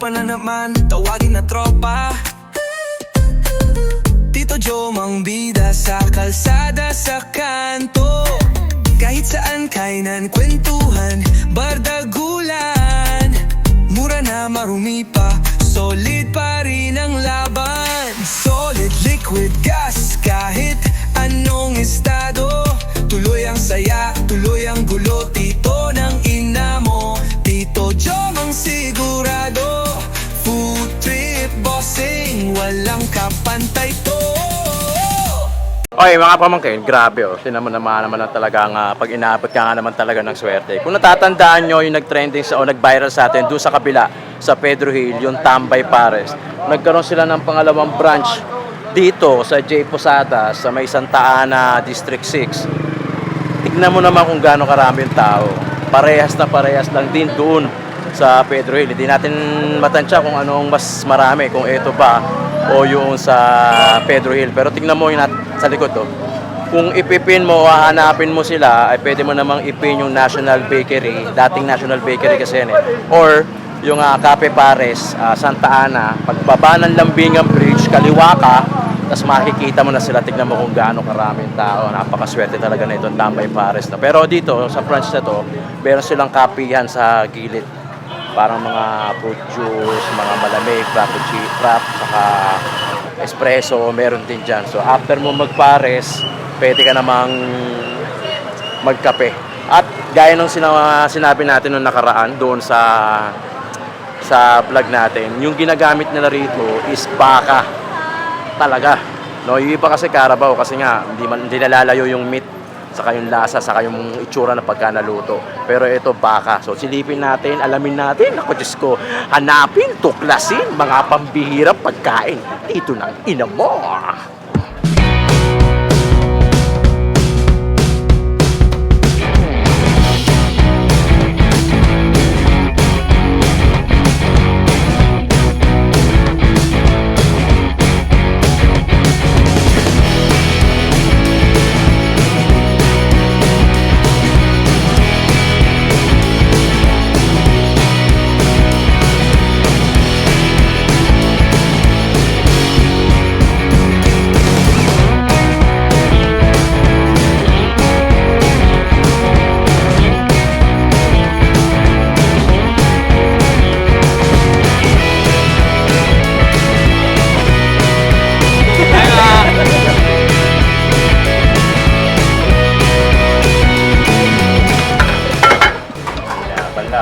pa na naman, tawagin na tropa. Tito Joe, mang bida sa kalsada, sa kanto. Kahit saan kainan, kwentuhan, bardagulan. Mura na marumi pa, solid pa rin ang laban. Solid liquid gas, kahit anong estado. Tuloy ang saya, tuloy ang gulo. Tito ng ina mo, Tito Joe, mang sigurado. Food trip bossing, walang kapantay to. Okay mga pamangkin, grabe oh. Tinan mo naman talagang pag inabot ka nga naman talaga ng swerte. Kung natatandaan nyo yung nag-trending o nag-viral sa atin doon sa kabila, sa Pedro Hill, yung Tambay Pares. Nagkaroon sila ng pangalawang branch dito sa J. Posadas sa may Santa Ana, District 6. Tignan mo naman kung gaano karami yung tao. Parehas na parehas lang din doon sa Pedro Hill. Hindi natin matansya kung anong mas marami, kung ito ba o yung sa Pedro Hill. Pero tignan mo yung sa likod to. Kung ipipin mo, hahanapin mo sila, ay pwede mo namang ipin yung National Bakery, dating National Bakery kasi yan eh. Or yung Cafe Pares, Santa Ana, pagbaba ng Lambingan Bridge, kaliwa ka, tapos makikita mo na sila. Tignan mo kung gaano karaming tao. Napakaswerte talaga na itong Tambay Pares na. Pero dito, sa branch na to, meron silang kapihan sa gilid. Parang mga fruit juice, mga malamig, frappuccino, saka espresso, meron din dyan. So after mo magpares, pwede ka namang magkape. At gaya nung sinabi natin nung nakaraan doon sa vlog natin, yung ginagamit nila rito is baka talaga. No, yung iba kasi Carabao kasi nga hindi nalalayo yung meat, saka yung lasa, saka yung itsura na pagka naluto. Pero ito baka. So silipin natin, alamin natin. Ako Diyos ko, hanapin, tuklasin mga pambihirap pagkain dito ng ina mo.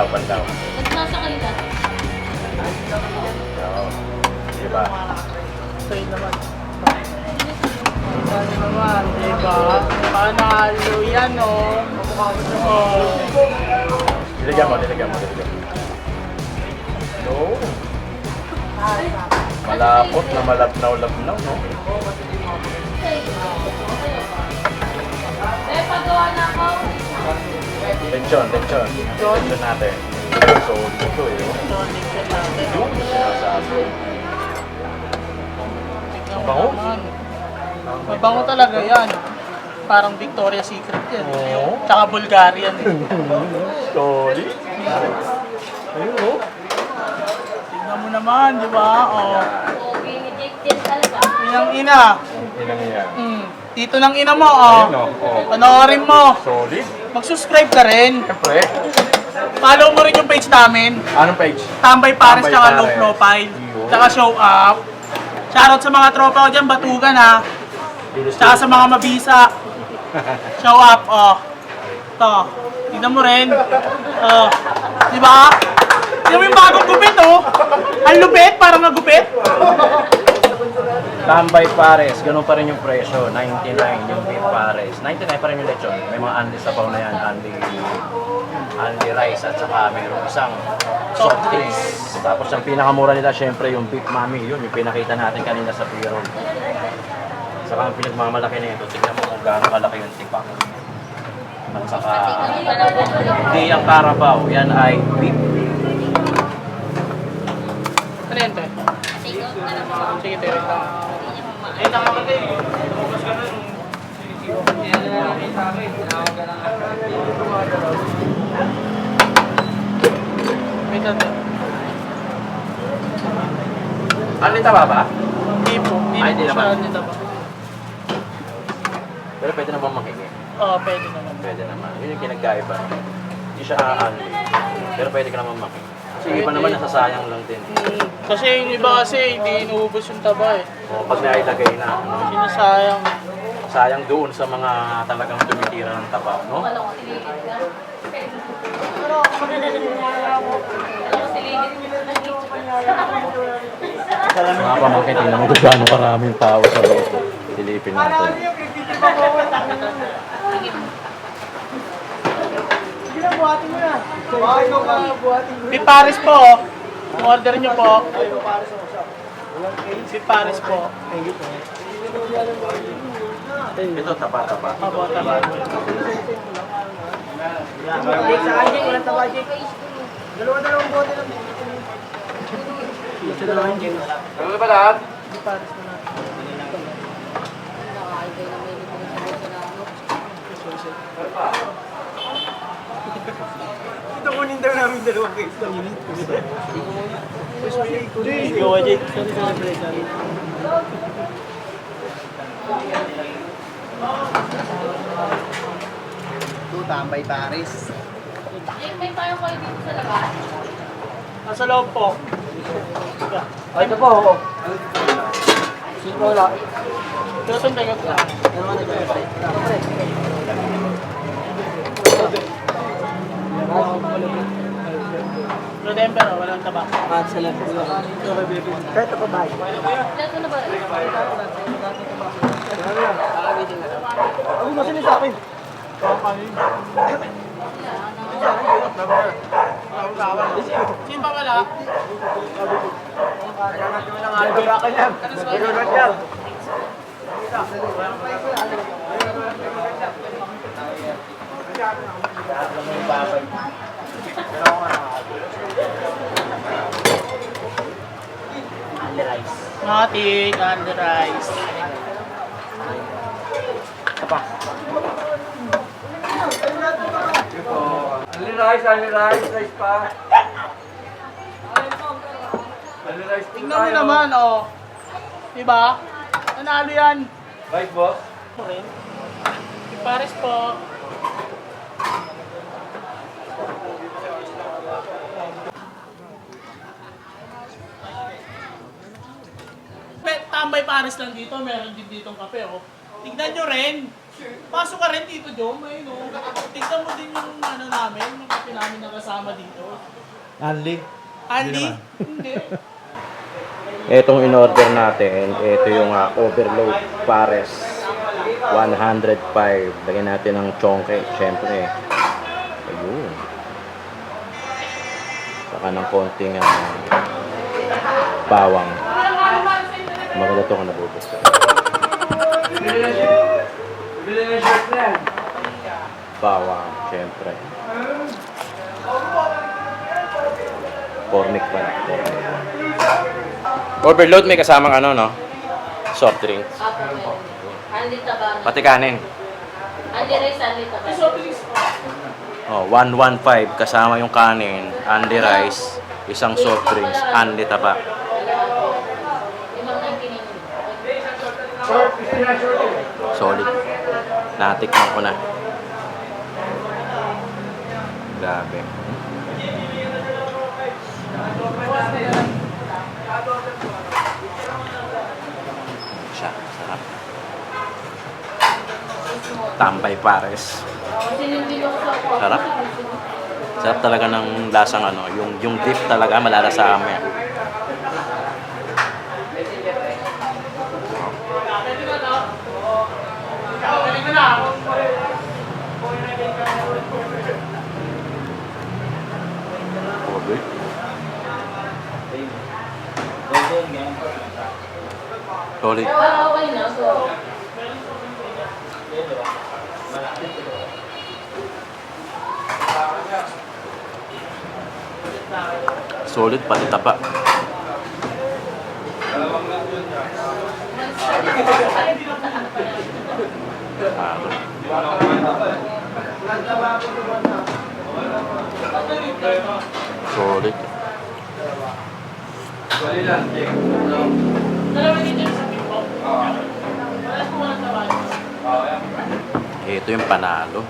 Bandaw. Nasa kanila. Diba? Sa'yo naman. Sa'yo naman, diba? Panalo yan, oh. Dilagyan mo. No. Malapot na malabnaw-labnaw, no? Pagawa na ako. Lechon natin. So, ito eh. Yung sinasabi. Ang bango? Mabango talaga yan. Parang Victoria's Secret yan. Oo. Tsaka Bulgarian. Sorry. Ayun, oh. Tignan mo naman, di ba? Oh. Rejected talaga. Inang-ina. Inang yan. Dito ng ina mo, oh. Ayun, oh. Panoorin mo. Solid. Mag-subscribe ka rin. Siyempre. Follow mo rin yung page namin. Anong page? Tambay Pares, Tambay tsaka Pares. low profile. Yun. Tsaka show up. Shoutout sa mga tropa ko dyan, batugan ha. Tsaka sa mga mabisa. Show up, oh. Ito. Tignan mo rin. Oh. Diba? Tignan mo yung bagong gupit, oh. Ang lupit, parang nagupit. Tambay Pares, ganun pa rin yung presyo, 99 yung beef pares. 99 pa rin yung lechon. May mga unli sabaw na yan, unli rice at saka mayroong isang soft drinks. Tapos ang pinakamura nila syempre yung beef mami, yun yung pinakita natin kanina sa pre-roll. Saka ang pinagmamalaki na ito, tignan mo kung gaano kalaki yung tipak. At saka hindi yung Carabao, yan ay beef. Ano yan, te? Sige, te. Ay, nakapatay. Lumabas ka nun. Yan na lang sa akin. Tinawag ka lang. Wait lang, te. Anli taba ba? Hindi po. Ay, hindi Hindi po naman. siya nito ba? Pero pwede naman makingi. Oo, pwede naman. Pwede naman. Yun yung kinagkaiba. Hindi siya aanli. Pero pwede ka naman makingi. Kasi yung iba naman nasasayang lang din. Kasi yung iba kasi hindi inuubos yung taba eh. O, pag nailagay na, ano, Sinasayang. sayang doon sa mga talagang tumitira ng taba, no? Alam ko, siligit ka. Alam ko, siligit ka. Mga pamangkin, tingnan mo kung gaano karaming tao sa loob. Silipin natin. Beef Paris po. Oh. Order nyo po. Beef Paris po. Ito, taba-taba. Opo, taba. Ano ba lahat? Beef Paris po na. Nakakaibay na may libo sa busa na ano. Ito kunin daw namin dalawang case. Go, Jake. Sorry. Ito, tambay Paris. Jake, may payo kayo dito sa labas? Nasa loob po. Ay, ito po. Sino lang? Tutuntay ko sa. Dalawa na ito. November, oh, walang taba. At sila. Kahit ako ba? Ito na ba? Ako masin sa akin. Sino pa wala? Nagabakan yan. Nagabakan yan. Matik, under rice. Rice pa. Tingnan mo naman, oh. Diba? Nanalo yan. Rice, boss. Beef Paris po. Tambay Paris lang dito, meron din ditong kape, oh. Tignan nyo rin. Pasok ka rin dito, Jom. Ayun, oh. Tignan mo din yung ano namin, yung kape namin na kasama dito. Anli. Andy? Hindi. Etong in-order natin, ito yung overload pares. 105. Lagyan natin ng chonke, syempre. Ayun. Saka ng konting bawang. Maganda ito kung nabubos ka. Bawang, syempre. Cornic pala. Cornic. Overload may kasamang ano, no? Soft drinks. Apo, meron. Anli taba. Pati kanin. Anli rice, anli taba. Oh, 115 kasama yung kanin, only rice, isang soft drinks, only taba. Limang 99. Solid. Natikman ko na. Grabe. Siya, sarap. Tambay Pares. Sinilbilo ko sa ako. Sarap. Sarap talaga ng lasang ano, yung dip talaga malalasahan mo yan. Solid. Solid. Okay na. So, Solid pati taba. Solid. Dalawa dito sa pipo. Wala ko walang tawag. Ito yung panalo.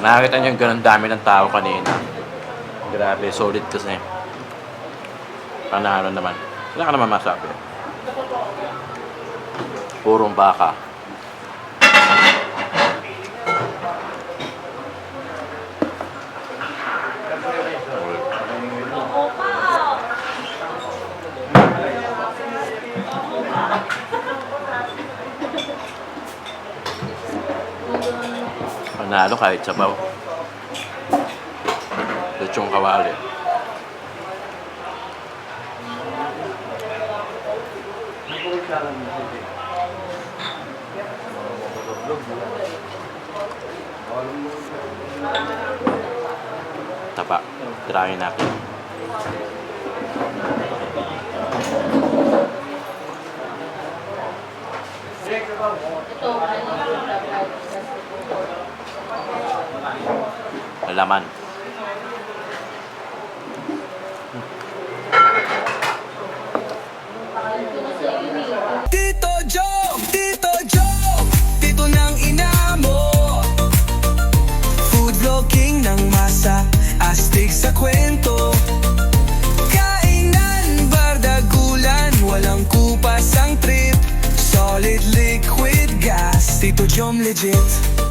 Nakakita niyo yung ganun dami ng tao kanina. Grabe, solid kasi. Panalo naman. Wala ka naman masabi. Purong baka. Panalo kahit sabaw. Lechong kawali. Tapa. Tirahin natin. Ito, ano yung dapat. Laman. Tito Joe, Tito Joe, Tito ng ina mo. Food vlogging ng masa, astig sa kwento. Kainan, bardagulan, walang kupas ang trip. Solid liquid gas, Tito Jom legit.